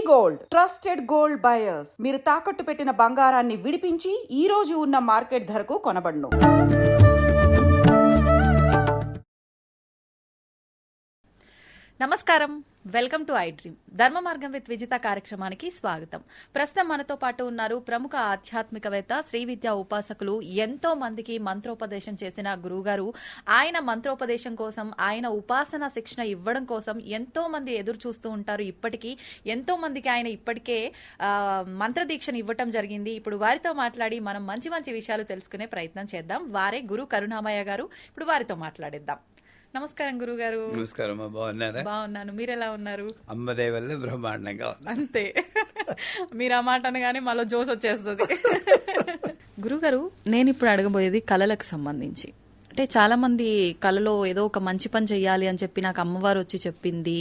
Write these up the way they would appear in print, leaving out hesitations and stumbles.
Gold trusted gold buyers. మీరు తాకట్టు పెట్టిన బంగారాన్ని విడిపించి ఈ రోజు ఉన్న మార్కెట్ ధరకు కొనబడును. నమస్కారం, వెల్కమ్ టు ఐ డ్రీమ్. ధర్మ మార్గం విత్ విజిత కార్యక్రమానికి స్వాగతం. ప్రస్తుతం మనతో పాటు ఉన్నారు ప్రముఖ ఆధ్యాత్మికవేత్త, శ్రీ విద్యా ఉపాసకులు, ఎంతో మందికి మంత్రోపదేశం చేసిన గురువుగారు. ఆయన మంత్రోపదేశం కోసం, ఆయన ఉపాసన శిక్షణ ఇవ్వడం కోసం ఎంతో మంది ఎదురు చూస్తూ ఉంటారు. ఇప్పటికీ ఎంతో మందికి ఆయన ఇప్పటికే మంత్రదీక్షను ఇవ్వటం జరిగింది. ఇప్పుడు వారితో మాట్లాడి మనం మంచి మంచి విషయాలు తెలుసుకునే ప్రయత్నం చేద్దాం. వారే గురు కరుణామయ్య గారు. ఇప్పుడు వారితో మాట్లాడిద్దాం. నమస్కారం గురుగారు. నమస్కారం. బాగున్నారా? బాగున్నాను, మీరు ఎలా ఉన్నారు? అమ్మదే వల్ల బ్రహ్మాండంగా ఉంది. అంతే, మీరు ఆ మాట అనగానే మళ్ళీ జోస్ వచ్చేస్తుంది. గురుగారు, నేను ఇప్పుడు అడగబోయేది కళలకు సంబంధించి. అంటే చాలా మంది కళలో ఏదో ఒక మంచి పని చెయ్యాలి అని చెప్పి నాకు అమ్మవారు వచ్చి చెప్పింది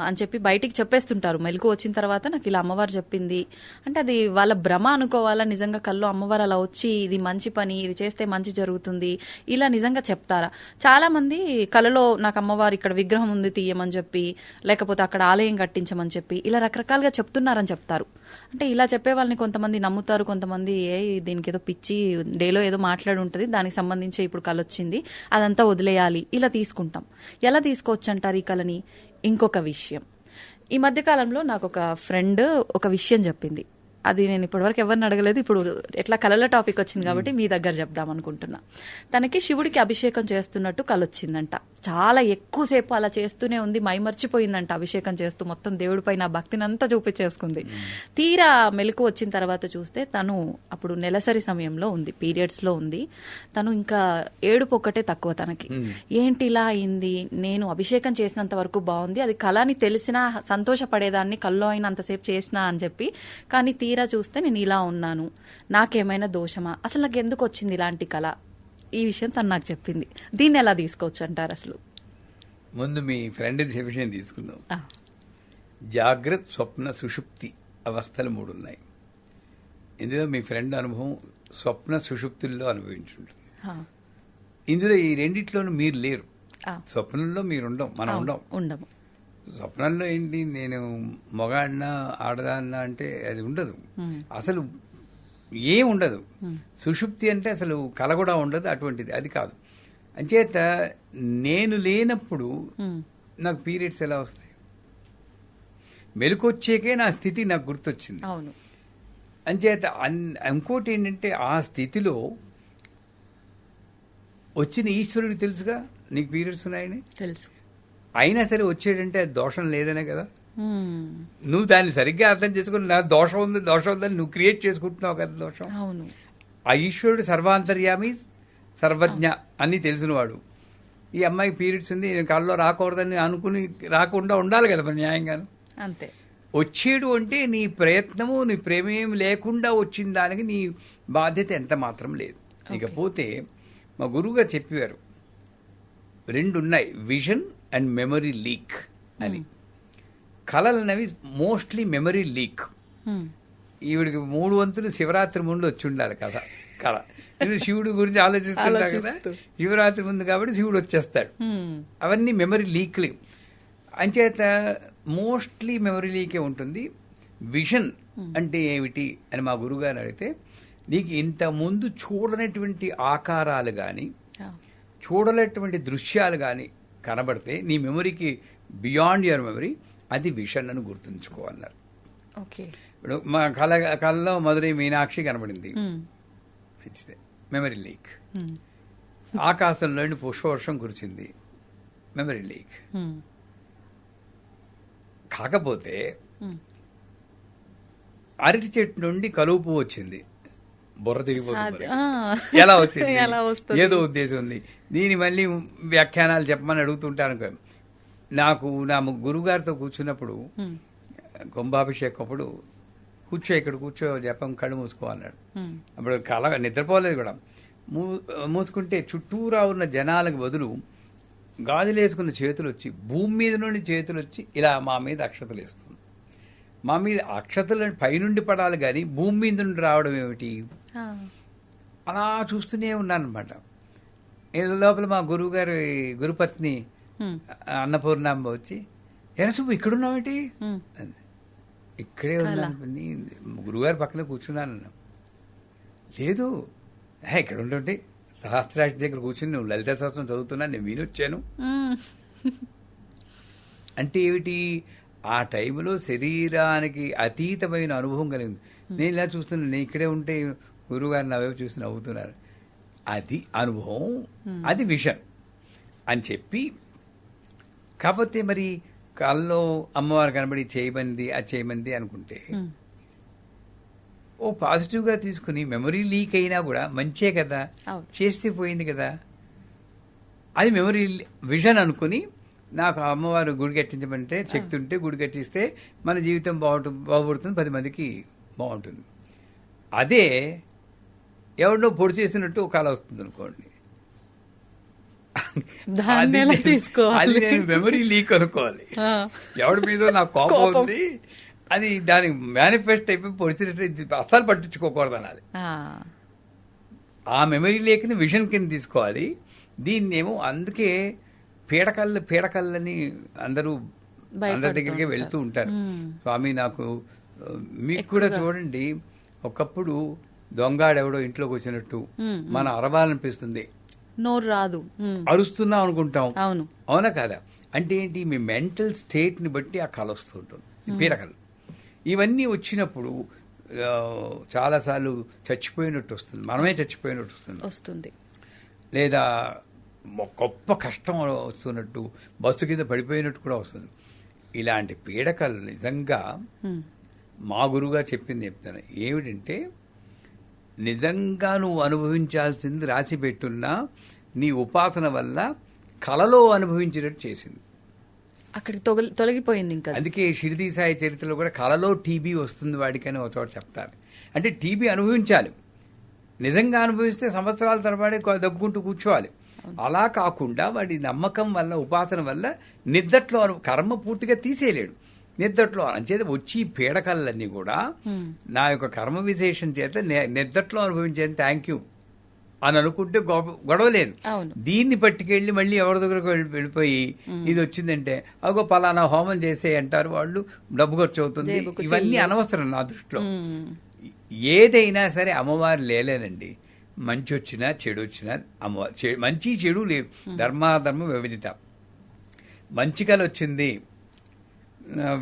అని చెప్పి బయటికి చెప్పేస్తుంటారు. మెలకు వచ్చిన తర్వాత నాకు ఇలా అమ్మవారు చెప్పింది అంటే అది వాళ్ళ భ్రమ అనుకోవాలా? నిజంగా కల్లో అమ్మవారు అలా వచ్చి ఇది మంచి పని, ఇది చేస్తే మంచి జరుగుతుంది, ఇలా నిజంగా చెప్తారా? చాలా మంది కళలో నాకు అమ్మవారు ఇక్కడ విగ్రహం ఉంది తీయమని చెప్పి, లేకపోతే అక్కడ ఆలయం కట్టించమని చెప్పి ఇలా రకరకాలుగా చెప్తున్నారని చెప్తారు. అంటే ఇలా చెప్పే వాళ్ళని కొంతమంది నమ్ముతారు, కొంతమంది దీనికి ఏదో పిచ్చి, డేలో ఏదో మాట్లాడి ఉంటుంది, దానికి సంబంధించి ఇప్పుడు కళ వచ్చింది అదంతా వదిలేయాలి, ఇలా తీసుకుంటాం. ఎలా తీసుకోవచ్చు అంటారు ఈ కళని? ఇంకొక విషయం, ఈ మధ్య కాలంలో నాకు ఒక ఫ్రెండ్ ఒక విషయం చెప్పింది. అది నేను ఇప్పటివరకు ఎవరిని అడగలేదు. ఇప్పుడు ఎట్లా కళల టాపిక్ వచ్చింది కాబట్టి మీ దగ్గర చెప్దాం అనుకుంటున్నా. తనకి శివుడికి అభిషేకం చేస్తున్నట్టు కళ వచ్చిందంట. చాలా ఎక్కువసేపు అలా చేస్తూనే ఉంది, మైమర్చిపోయిందంట. అభిషేకం చేస్తూ మొత్తం దేవుడిపై నా భక్తిని అంతా చూపించేసుకుంది. తీరా మెలకు వచ్చిన తర్వాత చూస్తే తను అప్పుడు నెలసరి సమయంలో ఉంది, పీరియడ్స్ లో ఉంది. తను ఇంకా ఏడుపు ఒక్కటే తక్కువ తనకి. ఏంటి ఇలా అయింది? నేను అభిషేకం చేసినంత వరకు బాగుంది, అది కళ అని తెలిసినా సంతోషపడేదాన్ని, కల్లో అయినా అంతసేపు చేసినా అని చెప్పి. కానీ తీరా చూస్తే నేను ఇలా ఉన్నాను, నాకేమైనా దోషమా, అసలు నాకు ఎందుకు వచ్చింది ఇలాంటి కళ? ఈ విషయం తను నాకు చెప్పింది. దీన్ని ఎలా తీసుకోవచ్చు అంటారు? అసలు ముందు మీ ఫ్రెండ్ విషయం తీసుకుందాం. జాగ్రత్త, స్వప్న, సుషుప్తి అవస్థలు 3 ఉన్నాయి. ఇందులో మీ ఫ్రెండ్ అనుభవం స్వప్న సుషుప్తుల్లో అనుభవించుంటుంది. ఇందులో ఈ రెండిట్లోనూ మీరు లేరు. స్వప్నంలో మీరు మనం ఉండము. స్వప్నంలో ఏంటి, నేను మగాడినా ఆడదాన్నా అంటే అది ఉండదు, అసలు ఏం ఉండదు. సుషుప్తి అంటే అసలు కల కూడా ఉండదు, అటువంటిది అది కాదు. అంచేత నేను లేనప్పుడు నాకు పీరియడ్స్ ఎలా వస్తాయి? మెలకొచ్చేకే నా స్థితి నాకు గుర్తొచ్చింది. అంచేత ఇంకోటి ఏంటంటే, ఆ స్థితిలో వచ్చిన ఈశ్వరుడికి తెలుసుగా నీకు పీరియడ్స్ ఉన్నాయని తెలుసు. అయినా సరే వచ్చేటంటే అది దోషం లేదనే కదా. నువ్వు దాన్ని సరిగ్గా అర్థం చేసుకుని నా దోషం ఉందని నువ్వు క్రియేట్ చేసుకుంటున్నావు కదా దోషం. ఆ ఈశ్వరుడు సర్వాంతర్యామి, సర్వజ్ఞ అని తెలిసినవాడు. ఈ అమ్మాయికి పీరియడ్స్ ఉంది, నేను కళ్ళలో రాకూడదని అనుకుని రాకుండా ఉండాలి కదా మరి న్యాయంగాను. అంతే. వచ్చేడు అంటే నీ ప్రయత్నము, నీ ప్రేమేం లేకుండా వచ్చిన దానికి నీ బాధ్యత ఎంత మాత్రం లేదు. ఇకపోతే మా గురువుగారు చెప్పేవారు, 2 ఉన్నాయి, విజన్ అండ్ మెమరీ లీక్ అని. కళలు అనేవి మోస్ట్లీ మెమరీ లీక్. ఈవిడికి 3 వంతులు శివరాత్రి ముందు వచ్చి ఉండాలి కళ. ఇది శివుడి గురించి ఆలోచిస్తుంటా కదా, శివరాత్రి ముందు కాబట్టి శివుడు వచ్చేస్తాడు. అవన్నీ మెమరీ లీక్లు. అంచేత మోస్ట్లీ మెమరీ లీకే ఉంటుంది. విజన్ అంటే ఏమిటి అని మా గురుగారు అడిగితే, నీకు ఇంత ముందు చూడనటువంటి ఆకారాలు కానీ చూడలేటువంటి దృశ్యాలు కానీ కనబడితే నీ మెమరీకి బియాండ్ యువర్ మెమరీ, అది విషన్ అని గుర్తుంచుకోవాలన్నారు. ఇప్పుడు మా కళలో మధురై మీనాక్షి కనబడింది, మంచిదే, మెమరీ లీక్. ఆకాశంలోని పుష్పవర్షం కురిచింది, మెమరీ లీక్. కాకపోతే అరటి చెట్టు నుండి కలుపు వచ్చింది, బుర్ర తిరిగిపోతుంది. ఎలా వచ్చింది? ఏదో ఉద్దేశం ఉంది. దీని మళ్ళీ వ్యాఖ్యానాలు చెప్పమని అడుగుతుంటాను. నాకు నా గురువుగారితో కూర్చున్నప్పుడు కుంభాభిషేకం అప్పుడు ఇక్కడ కూర్చో జపం, కళ్ళు మూసుకోవాలన్నాడు. అప్పుడు కళ నిద్రపోలేదు కూడా. మూసుకుంటే చుట్టూరా ఉన్న జనాలకు బదులు గాజులేసుకున్న చేతులు వచ్చి, భూమి మీద నుండి చేతులు వచ్చి ఇలా మా మీద అక్షతలు వేస్తుంది. మా మీద అక్షతలు పైనుండి పడాలి కానీ భూమి మీద నుండి రావడం ఏమిటి? అలా చూస్తూనే ఉన్నానమాట. లోపల మా గురువు గారి గురుపత్ని అన్నపూర్ణాంబ వచ్చి, ఎరసుబ్బు ఇక్కడున్నావేటి? ఇక్కడే ఉన్నాను, గురుగారి పక్కన కూర్చున్నాను. లేదు ఇక్కడ ఉంటుంటే సహస్రాక్షి దగ్గర కూర్చుని నువ్వు లలిత సహస్రం చదువుతున్నా, నేను వినొచ్చాను. అంటే ఏమిటి, ఆ టైంలో శరీరానికి అతీతమైన అనుభవం కలిగింది. నేను ఇలా చూస్తున్నాను, నేను ఇక్కడే ఉంటే గురువుగారు నా వైపు చూసి నవ్వుతున్నారు. అది అనుభవం, అది విషన్ అని చెప్పి. కాకపోతే మరి కళ్ళలో అమ్మవారు కనబడి చేయమంది, అది చేయమంది అనుకుంటే ఓ పాజిటివ్గా తీసుకుని మెమరీ లీక్ అయినా కూడా మంచే కదా, చేస్తే పోయింది కదా, అది మెమరీ విజన్ అనుకుని నాకు అమ్మవారు గుడి కట్టించమంటే శక్తి ఉంటే గుడి కట్టిస్తే మన జీవితం బాగుపడుతుంది, 10 మందికి బాగుంటుంది. అదే ఎవరినో పొడి చేసినట్టు ఒక కళ వస్తుంది అనుకోండి, అది నేను మెమరీ లీక్ అనుకోవాలి. ఎవరి మీద నాకు కోపం ఉంది, అది దానికి మేనిఫెస్ట్ అయిపోయి పొడిచినట్టు అస్సలు పట్టించుకోకూడదు అనాలి. ఆ మెమరీ లేకని విజన్ కింద తీసుకోవాలి. దీన్నేమో అందుకే పీడకల్లని అందరూ అందరి దగ్గరికి వెళ్తూ ఉంటారు. స్వామి నాకు, మీకు కూడా చూడండి, ఒకప్పుడు దొంగాడెవడో ఇంట్లోకి వచ్చినట్టు మనం అరవాలనిపిస్తుంది, నోరు రాదు, అరుస్తున్నాం అనుకుంటాం. అవునా కాదా? అంటే ఏంటి, మీ మెంటల్ స్టేట్ ని బట్టి ఆ కళ వస్తూ ఉంటుంది. పీడకలు ఇవన్నీ వచ్చినప్పుడు చాలాసార్లు చచ్చిపోయినట్టు వస్తుంది, మనమే చచ్చిపోయినట్టు వస్తుంది, లేదా గొప్ప కష్టం వస్తున్నట్టు, బస్సు కింద పడిపోయినట్టు కూడా వస్తుంది. ఇలాంటి పీడకలు నిజంగా మా గురువుగా చెప్తాను ఏమిటంటే, నిజంగా నువ్వు అనుభవించాల్సింది రాసి పెట్టున్నా నీ ఉపాసన వల్ల కలలో అనుభవించినట్టు చేసింది, అక్కడికి తొలగిపోయింది. ఇంకా అందుకే షిరిడి సాయి చరిత్రలో కూడా కలలో టీబీ వస్తుంది వాడికని ఒక చోట చెప్తారు. అంటే టీబీ అనుభవించాలి, నిజంగా అనుభవిస్తే సంవత్సరాల తరబడి దగ్గుకుంటూ కూర్చోవాలి. అలా కాకుండా వాడి నమ్మకం వల్ల, ఉపాసన వల్ల నిద్దట్లో కర్మ పూర్తిగా తీసేయలేడు, నిద్దట్లో అంచేత వచ్చి పీడకలన్నీ కూడా నా యొక్క కర్మ విశేషం చేత నిద్దట్లో అనుభవించేది, థ్యాంక్ యూ అని అనుకుంటే గొడవ లేదు. దీన్ని పట్టుకెళ్ళి మళ్ళీ ఎవరి దగ్గరకు వెళ్ళిపోయి ఇది వచ్చిందంటే అగో పలానా హోమం చేసే అంటారు వాళ్ళు, డబ్బు ఖర్చు అవుతుంది, ఇవన్నీ అనవసరం నా దృష్టిలో. ఏదైనా సరే అమ్మవారు లేలేనండి, మంచి వచ్చినా చెడు వచ్చినా అమ్మవారు, మంచి చెడు లేదు, ధర్మాధర్మ వివిధిత. మంచి కళ వచ్చింది,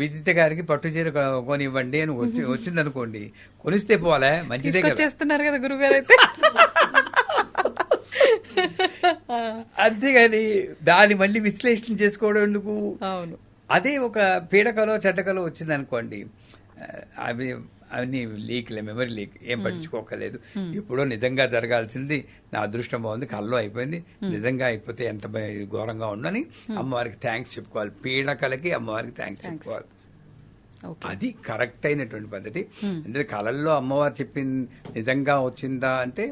విదిత గారికి పట్టు చీర కొనివ్వండి అని వచ్చింది అనుకోండి, కొనిస్తే పోలే, మంచిదే చేస్తున్నారు కదా గురుగారు అయితే. అంతేగాని దాన్ని మళ్ళీ విశ్లేషణ చేసుకోవడం ఎందుకు? అవును, అదే ఒక పీడకలో చెడ్డకలో వచ్చింది అనుకోండి, అవన్నీ లీక్లే, మెమరీ లీక్, ఏం పట్టించుకోకలేదు. ఎప్పుడో నిజంగా జరగాల్సింది నా అదృష్టం బాగుంది, కల్లో అయిపోయింది, నిజంగా అయిపోతే ఎంత ఘోరంగా ఉండని అమ్మవారికి థ్యాంక్స్ చెప్పుకోవాలి. పీడకలకి అమ్మవారికి థ్యాంక్స్ చెప్పుకోవాలి, అది కరెక్ట్ అయినటువంటి పద్ధతి. అంటే కళల్లో అమ్మవారు చెప్పింది నిజంగా వచ్చిందా అంటే,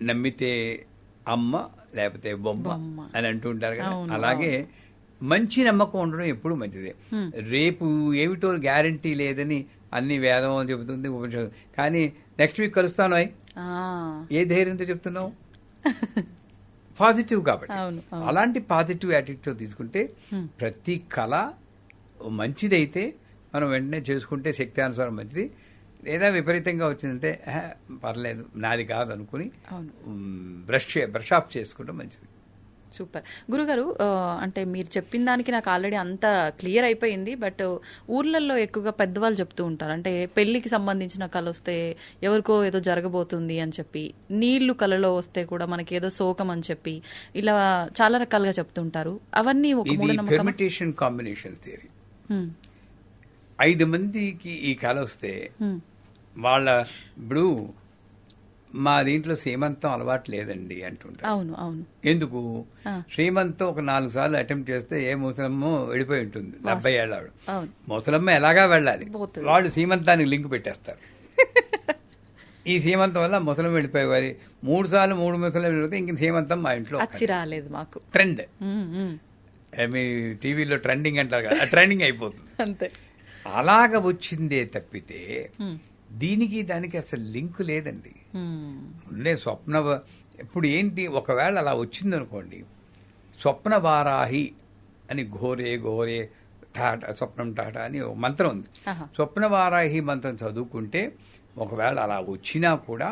నమ్మితే అమ్మ లేకపోతే బొమ్మ అని అంటూ ఉంటారు కదా, అలాగే మంచి నమ్మకం ఉండడం ఎప్పుడు మంచిదే. రేపు ఏమిటో గ్యారంటీ లేదని అన్ని వేదం చెబుతుంది, ఉపనిషత్తు, కానీ నెక్స్ట్ వీక్ కలుస్తాను ఏ ధైర్యంతో చెప్తున్నావు? పాజిటివ్ కాబట్టి. అలాంటి పాజిటివ్ యాటిట్యూడ్ తీసుకుంటే ప్రతి కళ మంచిదైతే మనం వెంటనే చేసుకుంటే శక్తి అనుసారం మంచిది, లేదా విపరీతంగా వచ్చిందంటే పర్లేదు నాది కాదు అనుకుని బ్రష్ ఆఫ్ చేసుకుంటాం మంచిది. సూపర్ గురుగారు, అంటే మీరు చెప్పిన దానికి నాకు ఆల్రెడీ అంతా క్లియర్ అయిపోయింది. బట్ ఊర్లలో ఎక్కువగా పెద్దవాళ్ళు చెప్తూ ఉంటారు, అంటే పెళ్లికి సంబంధించిన కళ వస్తే ఎవరికో ఏదో జరగబోతుంది అని చెప్పి, నీళ్లు కళలో వస్తే కూడా మనకి ఏదో శోకం అని చెప్పి, ఇలా చాలా రకాలుగా చెప్తుంటారు. అవన్నీ ఒక పెర్మిటేషన్ కాంబినేషన్ థియరీ. 5 మందికి ఈ కళ వస్తే వాళ్ళ, ఇప్పుడు మా దీంట్లో శ్రీమంతం అలవాటు లేదండి అంటుంటారు. అవును అవును. ఎందుకు? శ్రీమంతం ఒక 4 సార్లు అటెంప్ట్ చేస్తే ఏ ముసలమ్మ వెళ్ళిపోయి ఉంటుంది, 70 ఏళ్ళ ముసలమ్మ ఎలాగా వెళ్ళాలి, వాళ్ళు శ్రీమంతానికి లింక్ పెట్టేస్తారు. ఈ శ్రీమంతం వల్ల ముసలం వెళ్ళిపోయేవారి 3 సార్లు 3 ముసలం వెళ్ళిపోతే ఇంక శ్రీమంతం మా ఇంట్లో రాలేదు, మాకు ట్రెండ్. మీ టీవీలో ట్రెండింగ్ అంటారు కదా, ట్రెండింగ్ అయిపోతుంది అంతే. అలాగ వచ్చిందే తప్పితే దీనికి దానికి అసలు లింక్ లేదండి. ఉండే స్వప్న, ఇప్పుడు ఏంటి, ఒకవేళ అలా వచ్చిందనుకోండి, స్వప్న వారాహి అని ఘోరే టాటా స్వప్నం టాటా అని ఒక మంత్రం ఉంది. స్వప్నవారాహి మంత్రం చదువుకుంటే ఒకవేళ అలా వచ్చినా కూడా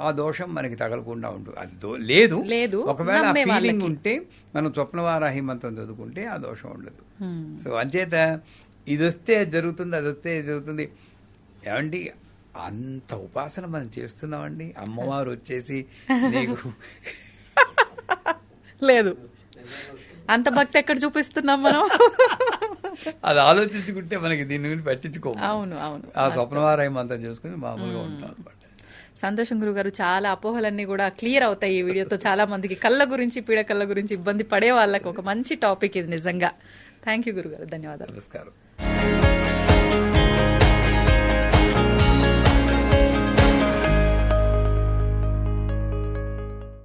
ఆ దోషం మనకి తగలకుండా ఉంటుంది. అది లేదు ఒకవేళ ఆ ఫీలింగ్ ఉంటే మనం స్వప్నవారాహి మంత్రం చదువుకుంటే ఆ దోషం ఉండదు. సో అంచేత ఇది వస్తే జరుగుతుంది, అది వస్తే జరుగుతుంది. ఏమండి అంత ఉపాసన మనం చేస్తున్నామండి, అమ్మవారు వచ్చేసి నీకు లేదు అంత భక్తి ఎక్కడ చూపిస్తున్నాం మనం. అది ఆలోచించుకుంటే మనకి దీని గురించి పట్టించుకోము. అవును ఆ స్వప్నవారాయం అంతా చేసుకుని మామూలుగా ఉంటాం అనమాట. సంతోషం గురుగారు, చాలా అపోహలన్నీ కూడా క్లియర్ అవుతాయి ఈ వీడియోతో. చాలా మందికి కళ్ళ గురించి, పీడకళ్ళ గురించి ఇబ్బంది పడే వాళ్ళకి ఒక మంచి టాపిక్ ఇది నిజంగా. థ్యాంక్ యూ గురుగారు, ధన్యవాదాలు. నమస్కారం.